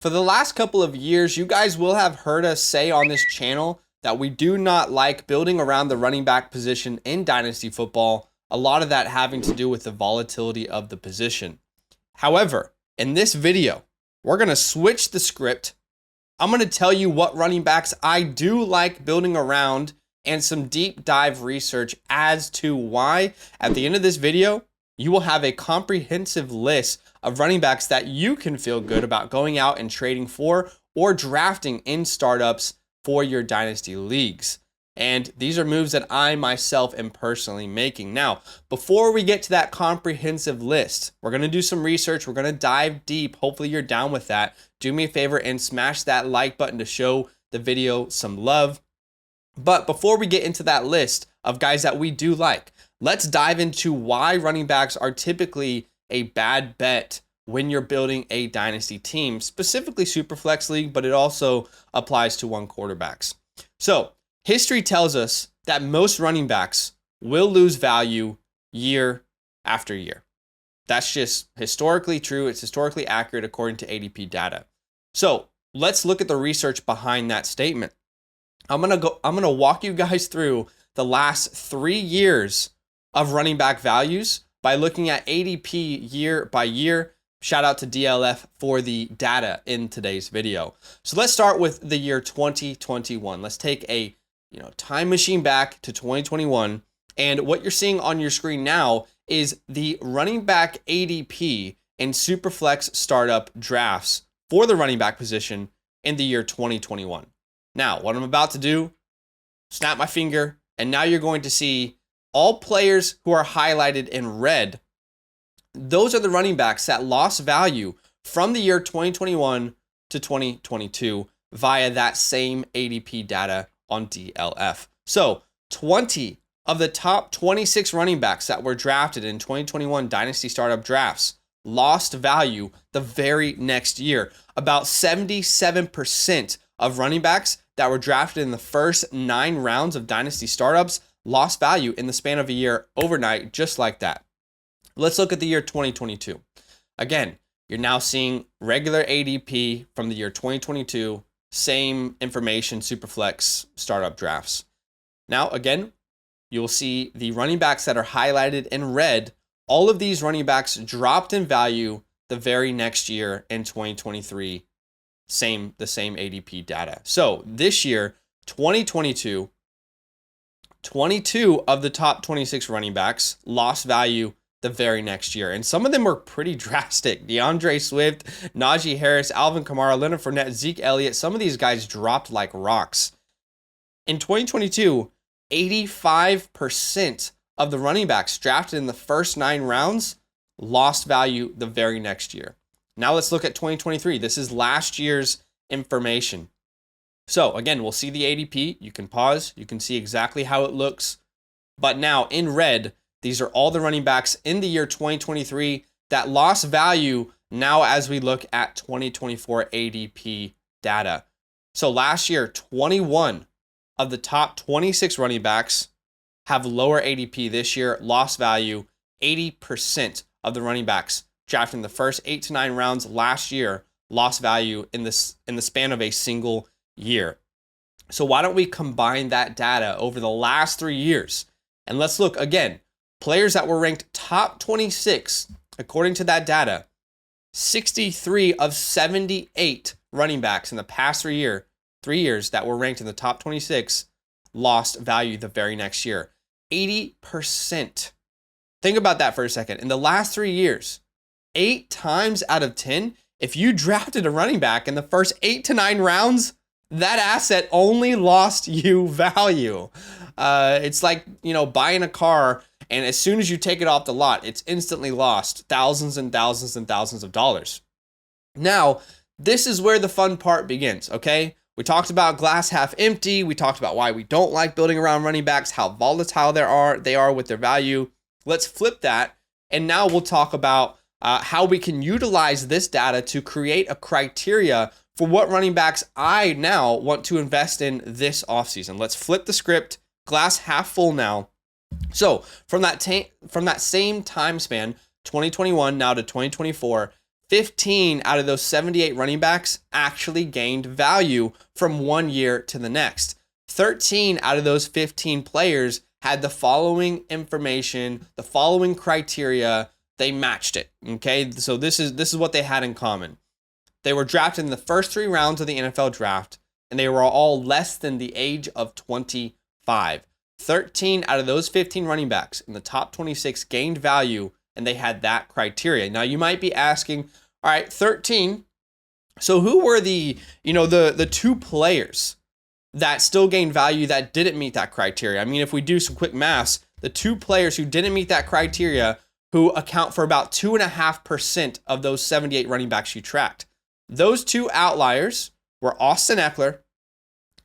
For the last couple of years, you guys will have heard us say on this channel that we do not like building around the running back position in Dynasty football, a lot of that having to do with the volatility of the position. However, in this video, we're going to switch the script. I'm going to tell you what running backs I do like building around and some deep dive research as to why. At the end of this video, you will have a comprehensive list of running backs that you can feel good about going out and trading for or drafting in startups for your dynasty leagues. And these are moves that I myself am personally making. Now, before we get to that comprehensive list, we're going to do some research. We're going to dive deep. Hopefully you're down with that. Do me a favor and smash that like button to show the video some love. But before we get into that list of guys that we do like, let's dive into why running backs are typically a bad bet when you're building a dynasty team, specifically Superflex League, but it also applies to one quarterbacks. So history tells us that most running backs will lose value year after year. That's just historically true. It's historically accurate according to ADP data. So let's look at the research behind that statement. I'm gonna walk you guys through the last 3 years of running back values by looking at ADP year by year. Shout out to DLF for the data in today's video. So let's start with the year 2021. Let's take a time machine back to 2021. And what you're seeing on your screen now is the running back ADP in Superflex startup drafts for the running back position in the year 2021. Now, what I'm about to do, snap my finger, and now you're going to see all players who are highlighted in red. Those are the running backs that lost value from the year 2021 to 2022 via that same ADP data on DLF. So 20 of the top 26 running backs that were drafted in 2021 Dynasty Startup drafts lost value the very next year. About 77% of running backs that were drafted in the first 9 rounds of Dynasty Startups lost value in the span of a year overnight, just like that. Let's look at the year 2022. Again, you're now seeing regular ADP from the year 2022, same information, Superflex startup drafts. Now, again, you'll see the running backs that are highlighted in red. All of these running backs dropped in value the very next year in 2023, the same ADP data. So this year, 2022, 22 of the top 26 running backs lost value the very next year. And some of them were pretty drastic. DeAndre Swift, Najee Harris, Alvin Kamara, Leonard Fournette, Zeke Elliott. Some of these guys dropped like rocks. In 2022, 85% of the running backs drafted in the first 9 rounds lost value the very next year. Now let's look at 2023. This is last year's information. So again, we'll see the ADP. You can pause. You can see exactly how it looks. But now in red, these are all the running backs in the year 2023 that lost value now as we look at 2024 ADP data. So last year, 21 of the top 26 running backs have lower ADP. This year, lost value. 80% of the running backs drafted in the first 8 to 9 rounds last year lost value in the span of a single year. So why don't we combine that data over the last 3 years? And let's look again. Players that were ranked top 26, according to that data, 63 of 78 running backs in the past 3 years that were ranked in the top 26 lost value the very next year. 80%. Think about that for a second. In the last 3 years, 8 times out of 10, if you drafted a running back in the first 8 to 9 rounds, that asset only lost you value. It's like, buying a car, and as soon as you take it off the lot, it's instantly lost thousands and thousands and thousands of dollars. Now, this is where the fun part begins, okay? We talked about glass half empty. We talked about why we don't like building around running backs, how volatile they are with their value. Let's flip that, and now we'll talk about how we can utilize this data to create a criteria for what running backs I now want to invest in this offseason. Let's flip the script, glass half full now. So from that same time span, 2021 now to 2024, 15 out of those 78 running backs actually gained value from one year to the next. 13 out of those 15 players had the following information, the following criteria. They matched it. Okay, so this is what they had in common. They were drafted in the first 3 rounds of the NFL draft, and they were all less than the age of 25. 13 out of those 15 running backs in the top 26 gained value, and they had that criteria. Now you might be asking, all right, 13. So who were the 2 players that still gained value that didn't meet that criteria? I mean, if we do some quick maths, the 2 players who didn't meet that criteria, who account for about 2.5% of those 78 running backs you tracked. Those 2 outliers were Austin Eckler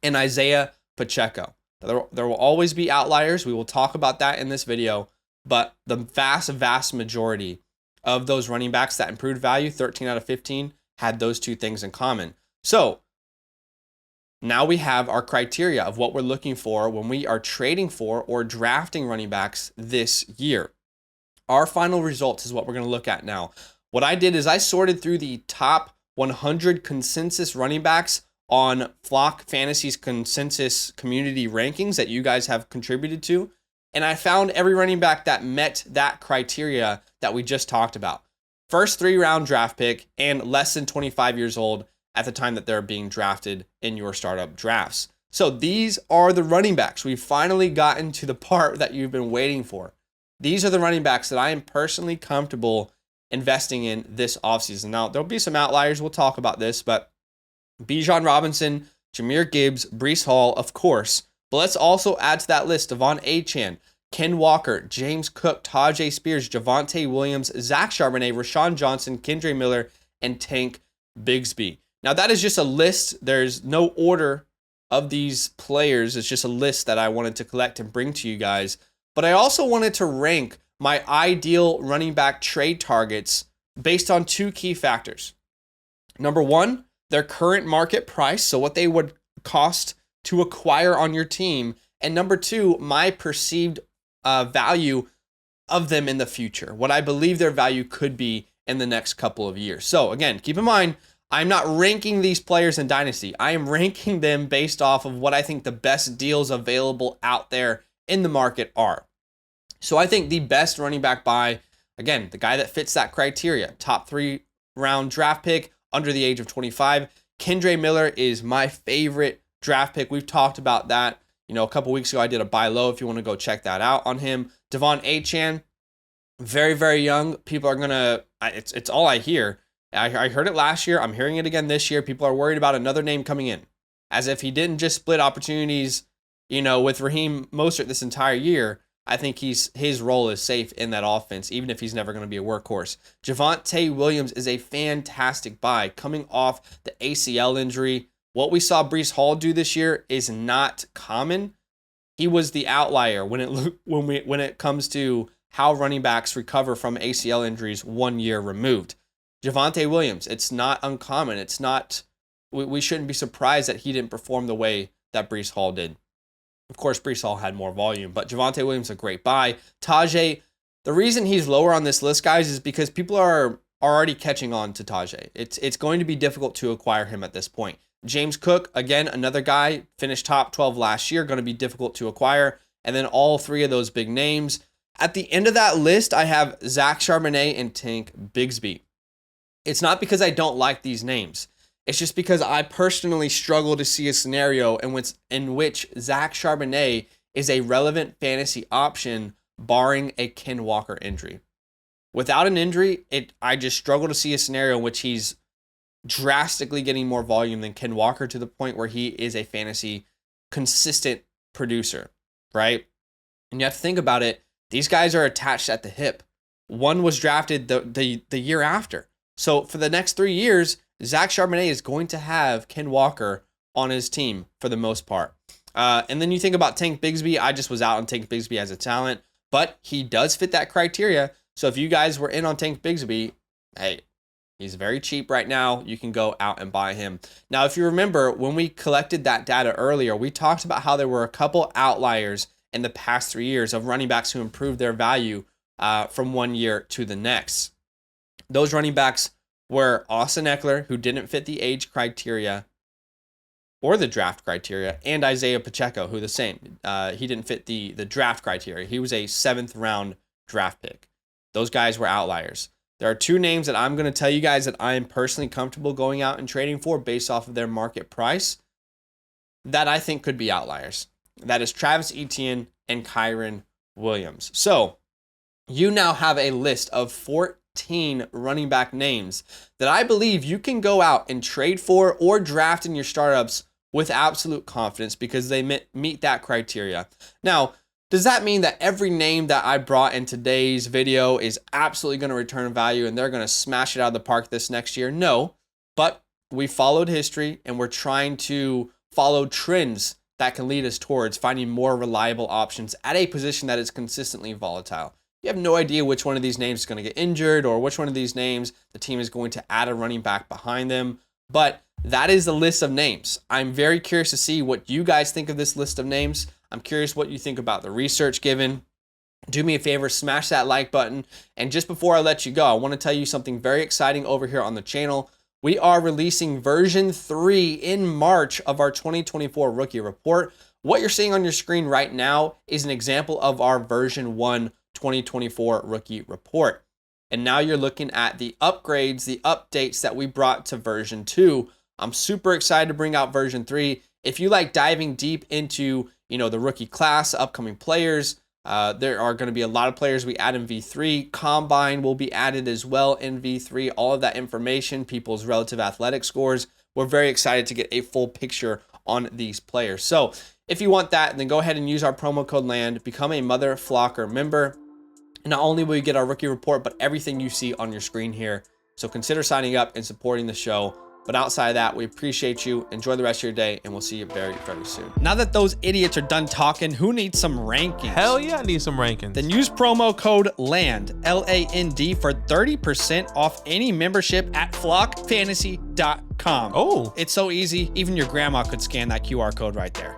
and Isaiah Pacheco. There will always be outliers. We will talk about that in this video, but the vast majority of those running backs that improved value, 13 out of 15, had those 2 things in common. So now we have our criteria of what we're looking for when we are trading for or drafting running backs this year. Our final results is what we're going to look at now. What I did is I sorted through the top 100 consensus running backs on Flock Fantasy's consensus community rankings that you guys have contributed to. And I found every running back that met that criteria that we just talked about. First 3-round draft pick and less than 25 years old at the time that they're being drafted in your startup drafts. So these are the running backs. We've finally gotten to the part that you've been waiting for. These are the running backs that I am personally comfortable investing in this offseason. Now, there'll be some outliers. We'll talk about this, but Bijan Robinson, Jahmyr Gibbs, Breece Hall, of course. But let's also add to that list Devon Achane, Ken Walker, James Cook, Tajay Spears, Javonte Williams, Zach Charbonnet, Rashawn Johnson, Kendre Miller, and Tank Bigsby. Now, that is just a list. There's no order of these players. It's just a list that I wanted to collect and bring to you guys. But I also wanted to rank my ideal running back trade targets based on 2 key factors. Number 1, their current market price, so what they would cost to acquire on your team. And number 2, my perceived value of them in the future, what I believe their value could be in the next couple of years. So again, keep in mind, I'm not ranking these players in Dynasty. I am ranking them based off of what I think the best deals available out there in the market are. So I think the best running back buy, again, the guy that fits that criteria, top 3-round draft pick, under the age of 25. Kendre Miller is my favorite draft pick. We've talked about that. A couple weeks ago, I did a buy low if you want to go check that out on him. Devon Achane, very, very young. People are going to, it's all I hear. I heard it last year. I'm hearing it again this year. People are worried about another name coming in. As if he didn't just split opportunities, with Raheem Mostert this entire year. I think his role is safe in that offense, even if he's never going to be a workhorse. Javonte Williams is a fantastic buy coming off the ACL injury. What we saw Breece Hall do this year is not common. He was the outlier when it comes to how running backs recover from ACL injuries 1 year removed. Javonte Williams, it's not uncommon. It's not. We shouldn't be surprised that he didn't perform the way that Breece Hall did. Of course, Breece Hall had more volume, but Javonte Williams a great buy. Tajay, the reason he's lower on this list, guys, is because people are already catching on to Tajay. It's going to be difficult to acquire him at this point. James Cook, again, another guy, finished top 12 last year, going to be difficult to acquire. And then all 3 of those big names. At the end of that list, I have Zach Charbonnet and Tank Bigsby. It's not because I don't like these names. It's just because I personally struggle to see a scenario in which Zach Charbonnet is a relevant fantasy option, barring a Ken Walker injury. Without an injury, I just struggle to see a scenario in which he's drastically getting more volume than Ken Walker to the point where he is a fantasy consistent producer, right? And you have to think about it. These guys are attached at the hip. One was drafted the year after. So for the next 3 years, Zach Charbonnet is going to have Ken Walker on his team for the most part. And then you think about Tank Bigsby. I just was out on Tank Bigsby as a talent, but he does fit that criteria. So if you guys were in on Tank Bigsby, hey, he's very cheap right now. You can go out and buy him. Now, if you remember, when we collected that data earlier, we talked about how there were a couple outliers in the past 3 years of running backs who improved their value from 1 year to the next. Those running backs were Austin Eckler, who didn't fit the age criteria or the draft criteria, and Isaiah Pacheco, who the same. He didn't fit the draft criteria. He was a 7th round draft pick. Those guys were outliers. There are 2 names that I'm going to tell you guys that I am personally comfortable going out and trading for based off of their market price that I think could be outliers. That is Travis Etienne and Kyren Williams. So you now have a list of 14 running back names that I believe you can go out and trade for or draft in your startups with absolute confidence because they meet that criteria. Now, does that mean that every name that I brought in today's video is absolutely going to return value and they're going to smash it out of the park this next year? No, but we followed history and we're trying to follow trends that can lead us towards finding more reliable options at a position that is consistently volatile. You have no idea which one of these names is going to get injured or which one of these names the team is going to add a running back behind them, but that is the list of names. I'm very curious to see what you guys think of this list of names. I'm curious what you think about the research given. Do me a favor, smash that like button. And just before I let you go, I want to tell you something very exciting over here on the channel. We are releasing version 3 in March of our 2024 rookie report. What you're seeing on your screen right now is an example of our version 1 2024 rookie report. And now you're looking at the upgrades, the updates that we brought to version 2. I'm super excited to bring out version 3. If you like diving deep into, the rookie class, upcoming players, there are going to be a lot of players we add in V3. Combine will be added as well in V3. All of that information, people's relative athletic scores. We're very excited to get a full picture on these players. So if you want that, then go ahead and use our promo code LAND, become a Mother Flocker member. Not only will you get our rookie report, but everything you see on your screen here. So consider signing up and supporting the show. But outside of that, we appreciate you. Enjoy the rest of your day, and we'll see you very, very soon. Now that those idiots are done talking, who needs some rankings? Hell yeah, I need some rankings. Then use promo code LAND, L-A-N-D, for 30% off any membership at flockfantasy.com. Oh. It's so easy, even your grandma could scan that QR code right there.